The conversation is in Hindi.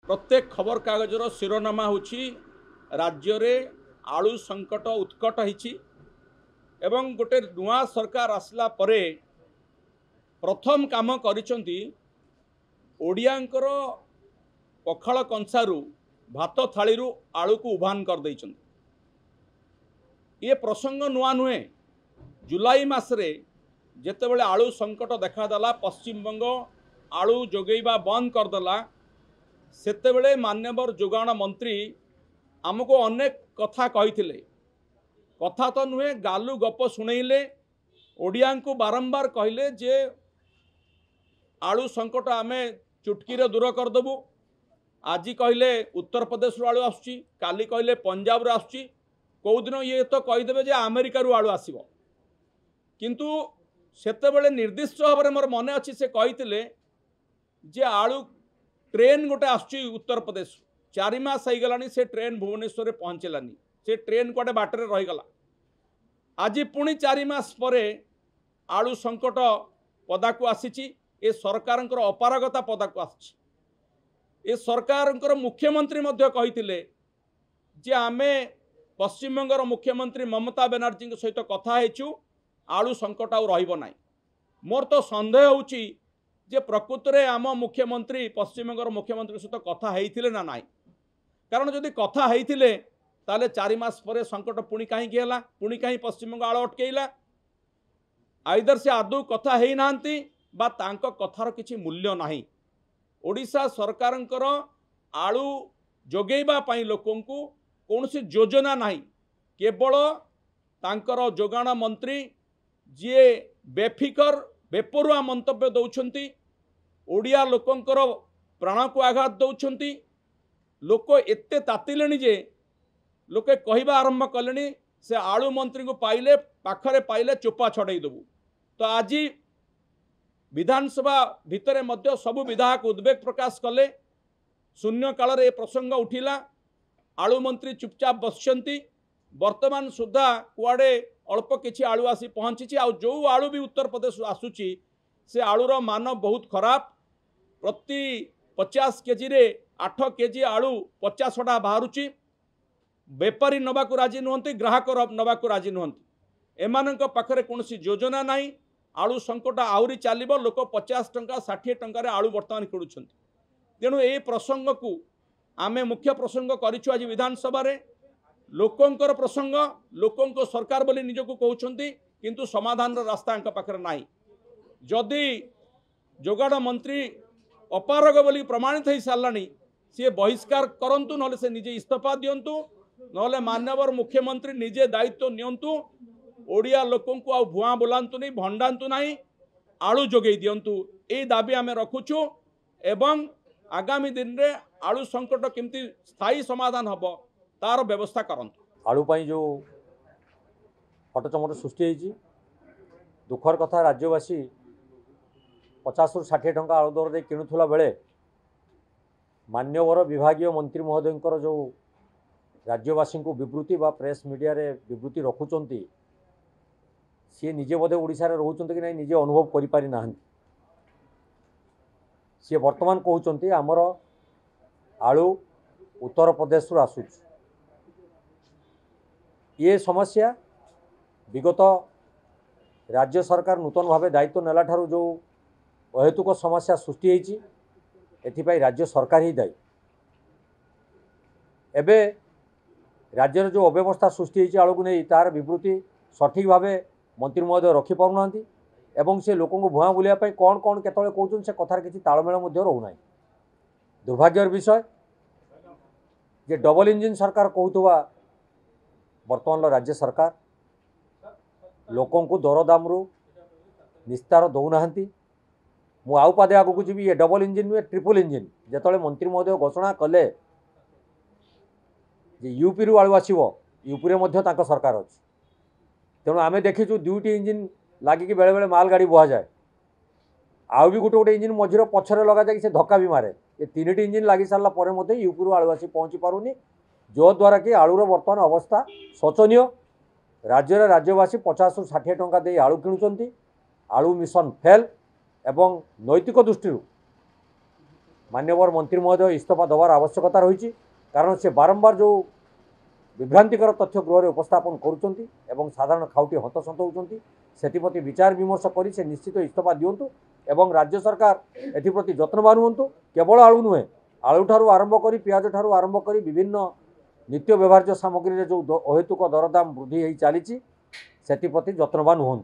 प्रत्येक खबर कागजर शिरोनामा होछि राज्य रे आलू संकट उत्कट हिछि एवं गोटे नुआ सरकार आसला परे प्रथम काम करिसंती ओडियांकर पखाल कंसारू भात थाली आलू को उभान कर देइछंती। ये प्रसंग नुआ नुहे। जुलाई मासरे जेतेबेले आलू संकट देखादेला पश्चिमबंग आलू जोगेबा बंद करदेला सेतेबेले मान्यवर जोगाण मंत्री आमको अनेक कथा कही कथा तो नुहे गालू गप शुणेले ओडिया को बारंबार कहले जे आलू संकट आमे चुटकी दूर करदेबू। आज कहले उत्तर प्रदेश आलू आसुची, काली कहले पंजाब रो आसुची, कौ दिन ये तो कहीदेवे जे अमेरिका रू आलू आसीबो। किंतु सेतेबेले निर्दिष्ट भाव में मोर मन अच्छी से कही जे आलू ट्रेन गोटे आसुची उत्तर प्रदेश 4 मास हो गलानी से ट्रेन भुवनेश्वर पहुँचलानी, से ट्रेन गोटे बाटर रहीगला। आज पुणी 4 मास परे आलू संकट पदा को आसी ए सरकार अपारगता पदा को आसी। ए सरकार मुख्यमंत्री कही जे आमे पश्चिमबंगर मुख्यमंत्री ममता बनर्जी सहित कथा हेचु आलू संकट आउ रहिबो नाही। मोर तो संदेह होउची जे प्रकृत रे आम मुख्यमंत्री पश्चिमबंगर मुख्यमंत्री सहित कथा हेइथिले ना नाही। कारण जदि कथा हेइथिले ताले 4 मास परे संकट पुणी कहीं हेला, पुणी कहीं पश्चिमबंग आलू अटकेला। आइदर से आदौ कथा हेइ नांती बा तांको कथार किछि मूल्य नाही। ओडिशा सरकारंकर आलू जोगेबा पई लोकंकु कौनसी योजना नाही। केवल तांकर जोगाण मंत्री जी बेफिकर बेपरुआ मंतव्य दौरान ओडिया लोकंकर प्राण को आघात दौरान। लोक एते तातिले जे लोके कहवा आरंभ कले से आलू मंत्री को पाइले पाखरे पाइले चोपा छड़ाई देबू। तो आज विधानसभा भितर मध्य सबु विधायक उद्वेग प्रकाश कले। शून्य काल रे प्रसंग उठिला, आलू मंत्री चुपचाप बसचंती। वर्तमान सुधा कुआडे अल्प किछि आलू आसी पहुँची। आ जो आलू भी उत्तर प्रदेश आसुची से आलूर मान बहुत खराब। प्रति 50 केजी रे 8 केजी आलू 50टा बाहरुची। बेपारी नबाकू राजी नुहंती, ग्राहक नबाकू राजी नुहंती। एमानंक पाखरे कोनसी योजना नाही। आलू संकट आहुरी चलिबो। लोक 50 टंका 60 टंका रे आलू वर्तमान किणुछंती। तेणु ए प्रसंग को आमे मुख्य प्रसंग करिछु आज विधानसभा रे। लोकंकर प्रसंग, लोकंको सरकार बोली निजको कहउछंती, किंतु समाधान रास्ता अंक पाखरे नाही। जदि जोगाण मंत्री अपारग बोली प्रमाणित हो सारानी सी बहिष्कार करंतु, नले से निजे इस्तीफा दियंतु, नले मान्यवर मुख्यमंत्री निजे दायित्व नियंतु। ओडिया लोकंको आ भुआ बोलांतु नहीं, भंडांतु नहीं, आलू जोगई दियंतु। ए दाबी आमे रखुछु एवं आगामी दिन रे आलू संकट केमती स्थायी समाधान हबो तार व्यवस्था करंतु। आलू पाई जो हटचमट सृष्टि होती दुखर कथा। राज्यवासी 50 ରୁ 60 टंका आलू दर दे किणुला बेले मान्यवर विभागीय मंत्री महोदय जो राज्यवासी को विवृत्ति बा प्रेस मीडिया रे विवृत्ति रखुचंती सी निजे बोधे ओडिशा रे रहउचंती कि नहीं निजे अनुभव करि पारि नाहंती। सी वर्तमान कहउचंती हमर आलू उत्तर प्रदेश रु आसुच। ये समस्या विगत राज्य सरकार नूतन भाव दायित्व नेला ठारू जो अहेतुक समस्या सृष्टि होती एथिपाई राज्य सरकार ही दायी। एबे राज्य जो अव्यवस्था सृष्टि होती आलू को नहीं तार विवृत्ति सठिक भाव मंत्री महोदय रखि पारुना एवं से लोक भुआ बुलाया कौन कौन केतले कहउछन से कथार किछि तालमेल मध्य रहउनाई। दुर्भाग्यर विषय जे डबल इंजिन सरकार कहउथवा वर्तमान राज्य सरकार लोकों को दरदाम रु निस्तार दौना। मु आउ पादे आगू जी ये डबल इंजिन नुहे ट्रिपल इंजिन जिते मंत्री महोदय घोषणा कले जे यूपी रु आलू आसो यूपी रे सरकार अच्छी। तेणु आम देखीचु 2टी इंजिन लगिकी बेले बेले माल गाड़ी बुआ जाए। आउ भी गोटे गोटे इंजिन मझीर पछरे लगा जाए से धक्का भी मारे। ये 3टी इंजिन लगी सारा पर यूपी रु आलू आसी पहुँची पारुनी, जो द्वारा कि आलूर बर्तमान अवस्था शोचनीय। राज्य राज्यवासी 50 ରୁ 60 टंका दे आलू किणुचंती। आलू मिशन फेल एवं नैतिक दृष्टि मान्यवर मंत्री महोदय इस्तीफा देवार आवश्यकता रही, कारण से बारंबार जो विभ्रांतिकर तथ्य गृह में उपस्थापन करुँच एवं साधारण खाउटी हतसंत होती से विचार विमर्श कर से निश्चित इस्तीफा दिंतु एवं राज्य सरकार एप्रति जत्नवान हूँ। केवल आलू नुहे, आलू ठारू आरंभ कर पियाज ठारू आरंभ कर विभिन्न नित्य व्यवहार्य सामग्री जो अहेतुक दरदाम वृद्धि हो चली से जत्नवान हूँ।